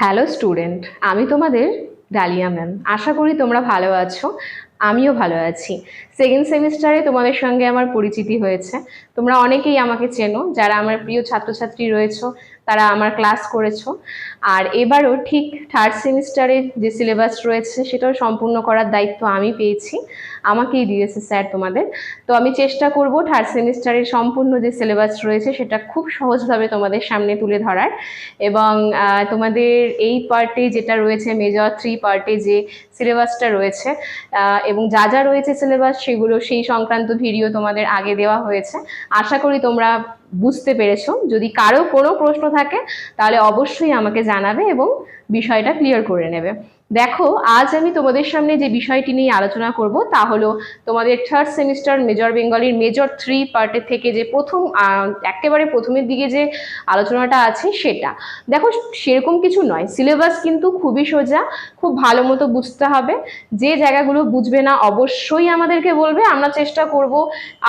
Hello student, আমি তোমাদের dahlia ma'am. আশা করি তোমরা ভালো আছো। আমিও ভালো আছি। সেকেন্ড সেমিস্টারে তোমাদের সঙ্গে আমার পরিচিতি হয়েছে। তোমরা অনেকেই আমাকে চেনো, যারা আমার প্রিয় ছাত্রছাত্রী রয়েছো, তারা আমার ক্লাস করেছো। আর এবারও ঠিক থার্ড সেমিস্টারে যে সিলেবাস রয়েছে সেটাও সম্পূর্ণ করার দায়িত্ব আমি পেয়েছি, আমাকেই দিয়েছে স্যার তোমাদের। তো আমি চেষ্টা করব থার্ড সেমিস্টারের সম্পূর্ণ যে সিলেবাস রয়েছে সেটা খুব সহজভাবে তোমাদের সামনে তুলে ধরার। এবং তোমাদের এই পার্টে যেটা রয়েছে, মেজর 3 পার্টে যে সিলেবাসটা রয়েছে এবং যা যা রয়েছে সিলেবাস, সেগুলো সেই সংক্রান্ত ভিডিও তোমাদের আগে দেওয়া হয়েছে। আশা করি তোমরা বুঝতে পেরেছো। যদি কারো কোনো প্রশ্ন থাকে তাহলে অবশ্যই আমাকে জানাবে এবং বিষয়টা ক্লিয়ার করে নেবে। দেখো, আজ আমি তোমাদের সামনে যে বিষয়টি নিয়ে আলোচনা করব তা হলো তোমাদের থার্ড সেমিস্টার মেজর বেঙ্গলির মেজর 3 পার্টের থেকে যে একেবারে প্রথমের দিকে যে আলোচনাটা আছে সেটা। দেখো, সেরকম কিছু নয়, সিলেবাস কিন্তু খুবই সোজা, খুব ভালো মতো বুঝতে হবে। যে জায়গাগুলো বুঝবে না অবশ্যই আমাদেরকে বলবে, আমরা চেষ্টা করব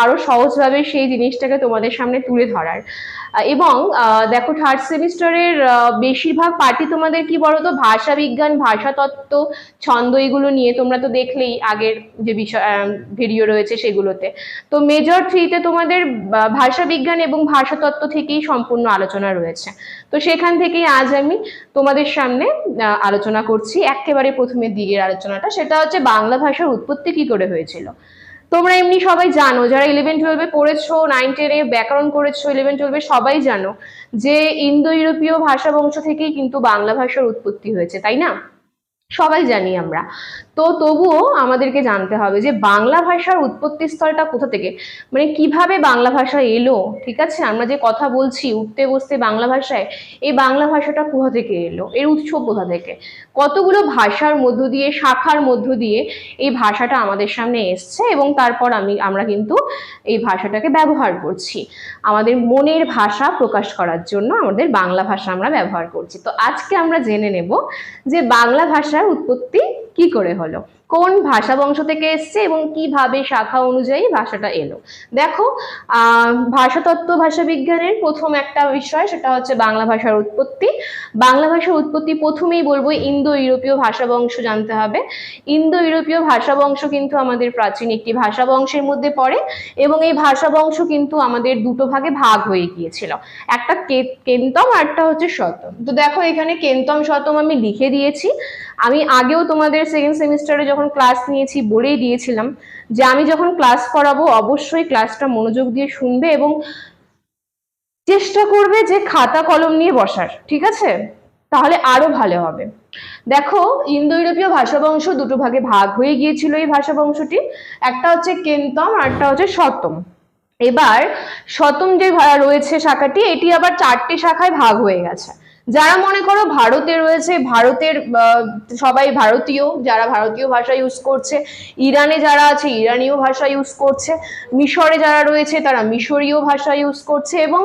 আরো সহজভাবে সেই জিনিসটাকে তোমাদের সামনে তুলে ধরার। এবং দেখো, থার্ড সেমিস্টারের বেশিরভাগ পার্টি তোমাদের কি বলতো, ভাষা বিজ্ঞান, ভাষাতত্ত্ব, ছন্দ, এগুলো নিয়ে। তোমরা তো দেখলেই আগের যে বিষয় ভিডিও রয়েছে সেগুলোতে। তো মেজর 3তে তোমাদের ভাষা বিজ্ঞান এবং ভাষাতত্ত্ব থেকেই সম্পূর্ণ আলোচনা রয়েছে। তো সেখান থেকেই আজ আমি তোমাদের সামনে আলোচনা করছি। একেবারে প্রথমের দিকের আলোচনাটা, সেটা হচ্ছে বাংলা ভাষার উৎপত্তি কি করে হয়েছিল। তোমরা এমনি সবাই জানো, যারা 11-12-এ পড়েছো, 9-10-এ ব্যাকরণ করেছো, 11-12-এ সবাই জানো যে ইন্দো ইউরোপীয় ভাষা বংশ থেকেই কিন্তু বাংলা ভাষার উৎপত্তি হয়েছে, তাই না? সবাই জানি আমরা। তো তবুও আমাদেরকে জানতে হবে যে বাংলা ভাষার উৎপত্তি স্থলটা কোথা থেকে, মানে কিভাবে বাংলা ভাষা এলো। ঠিক আছে, আমরা যে কথা বলছি উঠতে বসতে বাংলা ভাষায়, এই বাংলা ভাষাটা কোথা থেকে এলো, এর উৎস কোথা থেকে, কতগুলো ভাষার মধ্য দিয়ে, শাখার মধ্য দিয়ে এই ভাষাটা আমাদের সামনে এসছে এবং তারপর আমরা কিন্তু এই ভাষাটাকে ব্যবহার করছি। আমাদের মনের ভাষা প্রকাশ করার জন্য আমাদের বাংলা ভাষা আমরা ব্যবহার করছি। তো আজকে আমরা জেনে নেব যে বাংলা ভাষার উৎপত্তি কি করে হলো, কোন ভাষা বংশ থেকে এসছে এবং কিভাবে শাখা অনুযায়ী ভাষাটা এলো। দেখো, ভাষাতত্ত্ব, ভাষা বিজ্ঞানের প্রথম একটা বিষয়, সেটা হচ্ছে বাংলা ভাষার উৎপত্তি। বাংলা ভাষার উৎপত্তি প্রথমেই বলবো ইন্দো ইউরোপীয় ভাষা বংশ জানতে হবে। ইন্দো ইউরোপীয় ভাষা বংশ কিন্তু আমাদের প্রাচীন একটি ভাষা বংশের মধ্যে পড়ে এবং এই ভাষা বংশ কিন্তু আমাদের দুটো ভাগে ভাগ হয়ে গিয়েছিল, একটা কেন্তম আর একটা হচ্ছে শতম। তো দেখো, এখানে কেন্তম শতম আমি লিখে দিয়েছি। আমি আগেও তোমাদের সেকেন্ড সেমিস্টারে যখন ক্লাস নিয়েছি বলেই দিয়েছিলাম যে আমি যখন ক্লাস করাবো অবশ্যই ক্লাসটা মনোযোগ দিয়ে শুনবে এবং চেষ্টা করবে যে খাতা কলম নিয়ে বসার, ঠিক আছে? তাহলে আরো ভালো হবে। দেখো, ইন্দো ইউরোপীয় ভাষা বংশ দুটো ভাগে ভাগ হয়ে গিয়েছিল এই ভাষা বংশটি, একটা হচ্ছে কেন্তম আর একটা হচ্ছে শতম। এবার শতম যে রয়েছে শাখাটি, এটি আবার 4টি শাখায় ভাগ হয়ে গেছে। যারা মনে করো ভারতে রয়েছে, ভারতের সবাই ভারতীয়, যারা ভারতীয় ভাষা ইউজ করছে, ইরানে যারা আছে ইরানীয় ভাষা ইউজ করছে, মিশরে যারা রয়েছে তারা মিশরীয় ভাষা ইউজ করছে এবং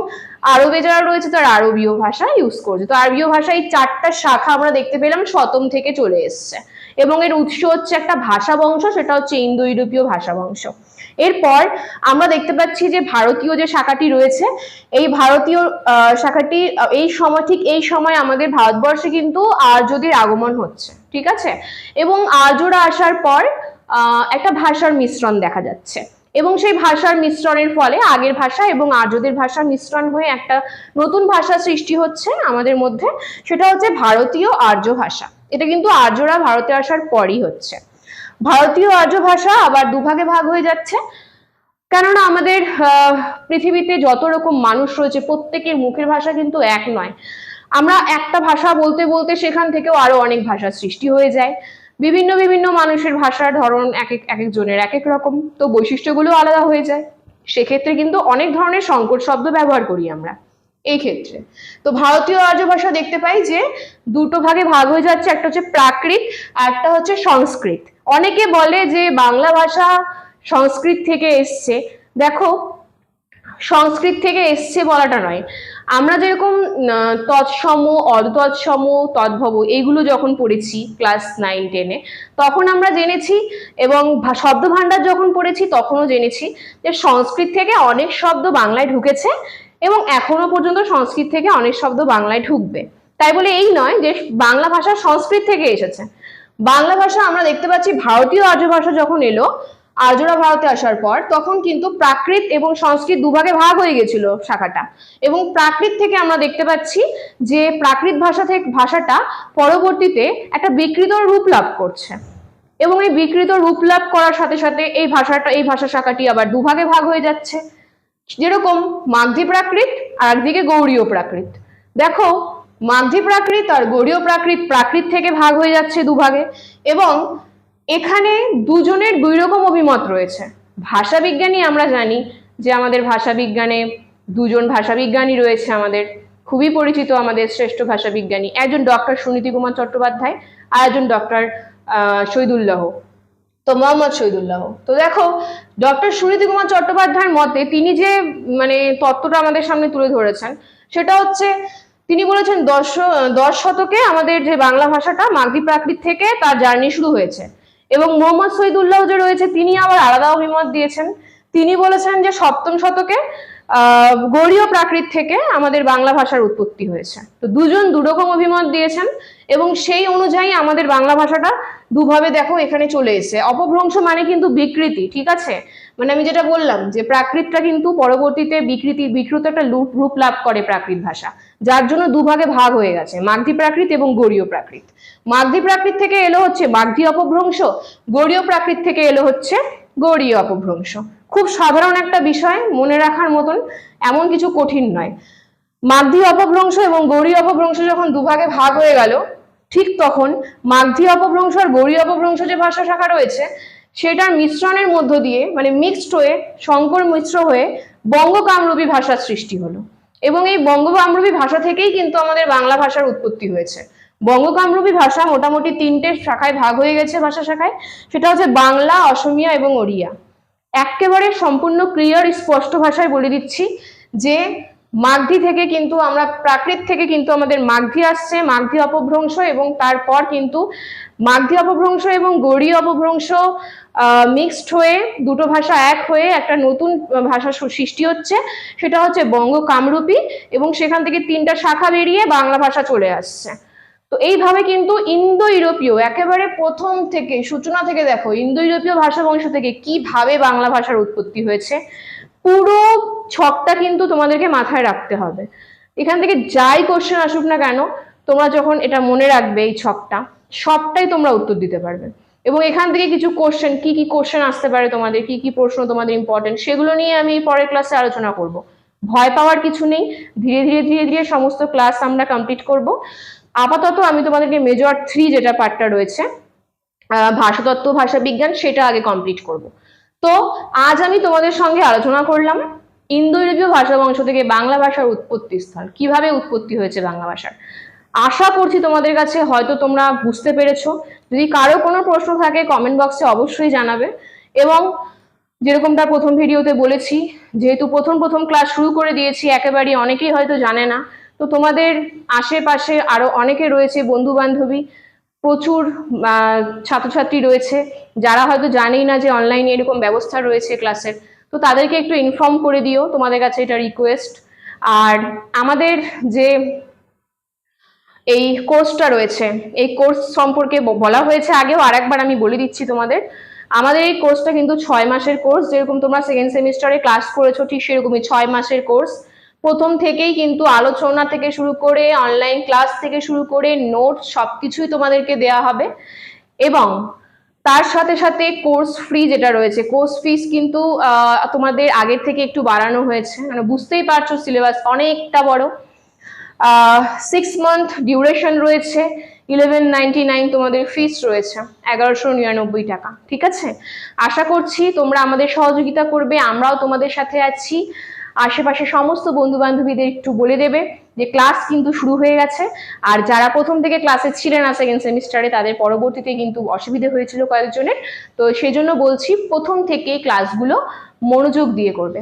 আরবে যারা রয়েছে তারা আরবীয় ভাষা ইউজ করছে। তো আরবীয় ভাষা, এই 4টা শাখা আমরা দেখতে পেলাম শতম থেকে চলে এসছে এবং এর উৎস হচ্ছে একটা ভাষা বংশ, সেটা হচ্ছে ইন্দো ইউরোপীয় ভাষা বংশ। এরপর আমরা দেখতে পাচ্ছি যে ভারতীয় যে শাখাটি রয়েছে, এই ভারতীয় শাখাটি ঠিক এই সময় আমাদের ভারতবর্ষে কিন্তু আর্যদের আগমন হচ্ছে, ঠিক আছে? এবং আর্যরা আসার পর একটা ভাষার মিশ্রণ দেখা যাচ্ছে এবং সেই ভাষার মিশ্রণের ফলে আগের ভাষা এবং আর্যদের ভাষার মিশ্রণ হয়ে একটা নতুন ভাষা সৃষ্টি হচ্ছে আমাদের মধ্যে, সেটা হচ্ছে ভারতীয় আর্য ভাষা। এটা কিন্তু আর্যরা ভারতে আসার পরই হচ্ছে। ভারতীয় আর্য ভাষা আবার দুভাগে ভাগ হয়ে যাচ্ছে, কেননা আমাদের পৃথিবীতে যত রকম মানুষ রয়েছে প্রত্যেকের মুখের ভাষা কিন্তু এক নয়। আমরা একটা ভাষা বলতে বলতে সেখান থেকেও আরো অনেক ভাষার সৃষ্টি হয়ে যায়। বিভিন্ন বিভিন্ন মানুষের ভাষার ধরন এক একজনের এক এক রকম, তো বৈশিষ্ট্যগুলো আলাদা হয়ে যায়। সেক্ষেত্রে কিন্তু অনেক ধরনের সংকট শব্দ ব্যবহার করি আমরা এই ক্ষেত্রে। তো ভারতীয় আর্য ভাষা দেখতে পাই যে দুটো ভাগে ভাগ হয়ে যাচ্ছে, একটা হচ্ছে প্রাকৃত আর একটা হচ্ছে সংস্কৃত। অনেকে বলে যে বাংলা ভাষা সংস্কৃত থেকে এসছে। দেখো, সংস্কৃত থেকে এসছে বলাটা নয়, আমরা যেরকম তৎসম, অর্ধতৎসম, তদ্ভব এইগুলো যখন পড়েছি ক্লাস 9-10-এ, তখন আমরা জেনেছি এবং শব্দ ভান্ডার যখন পড়েছি তখনও জেনেছি যে সংস্কৃত থেকে অনেক শব্দ বাংলায় ঢুকেছে এবং এখনো পর্যন্ত সংস্কৃত থেকে অনেক শব্দ বাংলায় ঢুকবে। তাই বলে এই নয় যে বাংলা ভাষা সংস্কৃত থেকে এসেছে। বাংলা ভাষা আমরা দেখতে পাচ্ছি ভারতীয় আর্য ভাষা যখন এলো, আর্যরা ভারতে আসার পর, তখন কিন্তু প্রাকৃত এবং সংস্কৃত দুভাগে ভাগ হয়ে গেছিল শাখাটা। এবং প্রাকৃত থেকে আমরা দেখতে পাচ্ছি যে প্রাকৃত ভাষাটা পরবর্তীতে একটা বিকৃত রূপ লাভ করছে, এবং এই বিকৃত রূপ লাভ করার সাথে সাথে এই ভাষা শাখাটি আবার দুভাগে ভাগ হয়ে যাচ্ছে। যেরকম মাগধী প্রাকৃত আর একদিকে গৌড়ীয় প্রাকৃত। দেখো, মাগধী প্রাকৃত আর গৌড়ীয় প্রাকৃত থেকে ভাগ হয়ে যাচ্ছে দুভাগে, এবং এখানে দুজনের দুই রকম অভিমত রয়েছে। ভাষাবিজ্ঞানী আমরা জানি যে আমাদের ভাষাবিজ্ঞানে দুজন ভাষাবিজ্ঞানী রয়েছে, আমাদের খুবই পরিচিত, আমাদের শ্রেষ্ঠ ভাষাবিজ্ঞানী, একজন ডক্টর সুনীতি কুমার চট্টোপাধ্যায় আর একজন ডক্টর শহীদুল্লাহ, তো মোহাম্মদ শহীদুল্লাহ। তো দেখো, ডক্টর সুনীতি কুমার চট্টোপাধ্যায়ের মতে তিনি যে মানে তত্ত্বটা আমাদের সামনে তুলে ধরেছেন, সেটা হচ্ছে তিনি বলেছেন 10 শতকে আমাদের যে বাংলা ভাষাটা মাগধী প্রাকৃত থেকে তার জার্নি শুরু হয়েছে। এবং মোহাম্মদ শহীদুল্লাহ যে রয়েছে, তিনি আবার আলাদা অভিমত দিয়েছেন। তিনি বলেছেন যে 7ম শতকে গৌড়ীয় প্রাকৃত থেকে আমাদের বাংলা ভাষার উৎপত্তি হয়েছে। তো দুজন দুরকম অভিমত দিয়েছেন, এবং সেই অনুযায়ী আমাদের বাংলা ভাষাটা দুভাবে দেখো এখানে চলে এসেছে। অপভ্রংশ মানে কিন্তু বিকৃতি, ঠিক আছে? মানে আমি যেটা বললাম যে প্রাকৃতটা কিন্তু পরবর্তীতে বিকৃত একটা রূপ লাভ করে প্রাকৃত ভাষা, যার জন্য দুভাগে ভাগ হয়ে গেছে, মাগধী প্রাকৃত এবং গৌড়ীয় প্রাকৃত। মাগধী প্রাকৃত থেকে এলো হচ্ছে মাগধী অপভ্রংশ, গৌড়ীয় প্রাকৃত থেকে এলো হচ্ছে গৌড়ীয় অপভ্রংশ। খুব সাধারণ একটা বিষয়, মনে রাখার মতন, এমন কিছু কঠিন নয়। মাগধী অপভ্রংশ এবং গৌড়ীয় অপভ্রংশ যখন দুভাগে ভাগ হয়ে গেল, ঠিক তখন মাগধী অপভ্রংশ আর গৌড়ীয় অপভ্রংশ যে ভাষা শাখা রয়েছে, সেটার মিশ্রণের মধ্য দিয়ে, মানে মিক্সড হয়ে, সংকর মিশ্র হয়ে বঙ্গ কামরূপী ভাষার সৃষ্টি হলো। এবং এই বঙ্গ কামরূপী ভাষা থেকেই কিন্তু আমাদের বাংলা ভাষার উৎপত্তি হয়েছে। বঙ্গ কামরূপী ভাষা মোটামুটি 3টে শাখায় ভাগ হয়ে গেছে, ভাষা শাখায়। সেটা হচ্ছে বাংলা, অসমিয়া এবং ওড়িয়া। একেবারে সম্পূর্ণ ক্লিয়ার স্পষ্ট ভাষায় বলে দিচ্ছি যে মাগধী থেকে কিন্তু আমরা প্রাকৃত থেকে কিন্তু আমাদের মাগধী আসছে, মাগধী অপভ্রংশ, এবং তারপর কিন্তু মাগধী অপভ্রংশ এবং গৌড়ীয় অপভ্রংশ মিক্সড হয়ে দুটো ভাষা এক হয়ে একটা নতুন ভাষা সৃষ্টি হচ্ছে, সেটা হচ্ছে বঙ্গ কামরূপী, এবং সেখান থেকে 3টা শাখা বেরিয়ে বাংলা ভাষা চলে আসছে। তো এইভাবে কিন্তু ইন্দো ইউরোপীয়, একেবারে প্রথম থেকে সূচনা থেকে দেখো ইন্দো ইউরোপীয় ভাষা বংশ থেকে কিভাবে বাংলা ভাষার উৎপত্তি হয়েছে, পুরো ছকটা কিন্তু তোমাদেরকে মাথায় রাখতে হবে। এখান থেকে যাই কোশ্চেন আসুক না কেন, তোমরা যখন এটা মনে রাখবে এই ছকটা, সবটাই তোমরা উত্তর দিতে পারবে। এবং এখান থেকে কিছু কোশ্চেন, কি কি কোশ্চেন আসতে পারে তোমাদের, কি কি প্রশ্ন তোমাদের ইম্পর্টেন্ট, সেগুলো নিয়ে আমি পরের ক্লাসে আলোচনা করব। ভয় পাওয়ার কিছু নেই, ধীরে ধীরে ধীরে ধীরে সমস্ত ক্লাস আমরা কমপ্লিট করব। আপাতত আমি তোমাদেরকে মেজর 3 যেটা পার্টটা রয়েছে, ভাষাতত্ত্ব, ভাষাবিজ্ঞান, সেটা আগে কমপ্লিট করব। তো আজ আমি তোমাদের সঙ্গে আলোচনা করলাম ইন্দো ইউরোপীয় ভাষা বংশ থেকে বাংলা ভাষার উৎপত্তি স্থল, কিভাবে উৎপত্তি হয়েছে বাংলা ভাষার। আশা করছি তোমাদের কাছে হয়তো তোমরা বুঝতে পেরেছো। যদি কারো কোনো প্রশ্ন থাকে কমেন্ট বক্সে অবশ্যই জানাবে। এবং যেরকমটা প্রথম ভিডিওতে বলেছি, যেহেতু প্রথম ক্লাস শুরু করে দিয়েছি, একেবারেই অনেকেই হয়তো জানে না, তো তোমাদের আশেপাশে আরো অনেকে রয়েছে, বন্ধু বান্ধবী, প্রচুর ছাত্রছাত্রী রয়েছে যারা হয়তো জানেই না যে অনলাইনে এরকম ব্যবস্থা রয়েছে ক্লাসের। তো তাদেরকে একটু ইনফর্ম করে দিও, তোমাদের কাছে এটা রিকোয়েস্ট। আর আমাদের যে এই কোর্সটা রয়েছে, এই কোর্স সম্পর্কে বলা হয়েছে আগেও, আরেকবার আমি বলে দিচ্ছি তোমাদের। আমাদের এই কোর্সটা কিন্তু 6 মাসের কোর্স, যেরকম তোমরা সেকেন্ড সেমিস্টারে ক্লাস করেছো ঠিক সেরকমই 6 মাসের কোর্স। প্রথম থেকেই কিন্তু আলোচনা থেকে শুরু করে অনলাইন ক্লাস থেকে শুরু করে নোট সবকিছুই তোমাদেরকে দেওয়া হবে। এবং তার সাথে সাথে কোর্স ফ্রি যেটা রয়েছে, কোর্স ফিস কিন্তু তোমাদের আগের থেকে একটু বাড়ানো হয়েছে, মানে বুঝতেই পারছো সিলেবাস অনেকটা বড়। 6 মান্থ ডিউরেশন রয়েছে, 1199 তোমাদের ফিস রয়েছে, 1199 টাকা, ঠিক আছে? আশা করছি তোমরা আমাদের সহযোগিতা করবে, আমরাও তোমাদের সাথে আছি। আশেপাশে সমস্ত বন্ধু বান্ধবীদের একটু বলে দেবে যে ক্লাস কিন্তু শুরু হয়ে গেছে। আর যারা প্রথম থেকে ক্লাসে ছিলেন না সেকেন্ড সেমিস্টারে, তাদের পরবর্তীতে কিন্তু অসুবিধা হয়েছিল কয়েকজনের, তো সেই জন্য বলছি প্রথম থেকে ক্লাসগুলো মনোযোগ দিয়ে করবে।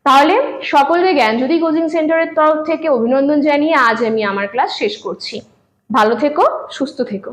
তাহলে সকলকে জ্ঞানজ্যোতি কোচিং সেন্টারের তরফ থেকে অভিনন্দন জানিয়ে আজ আমি আমার ক্লাস শেষ করছি। ভালো থেকো, সুস্থ থেকো।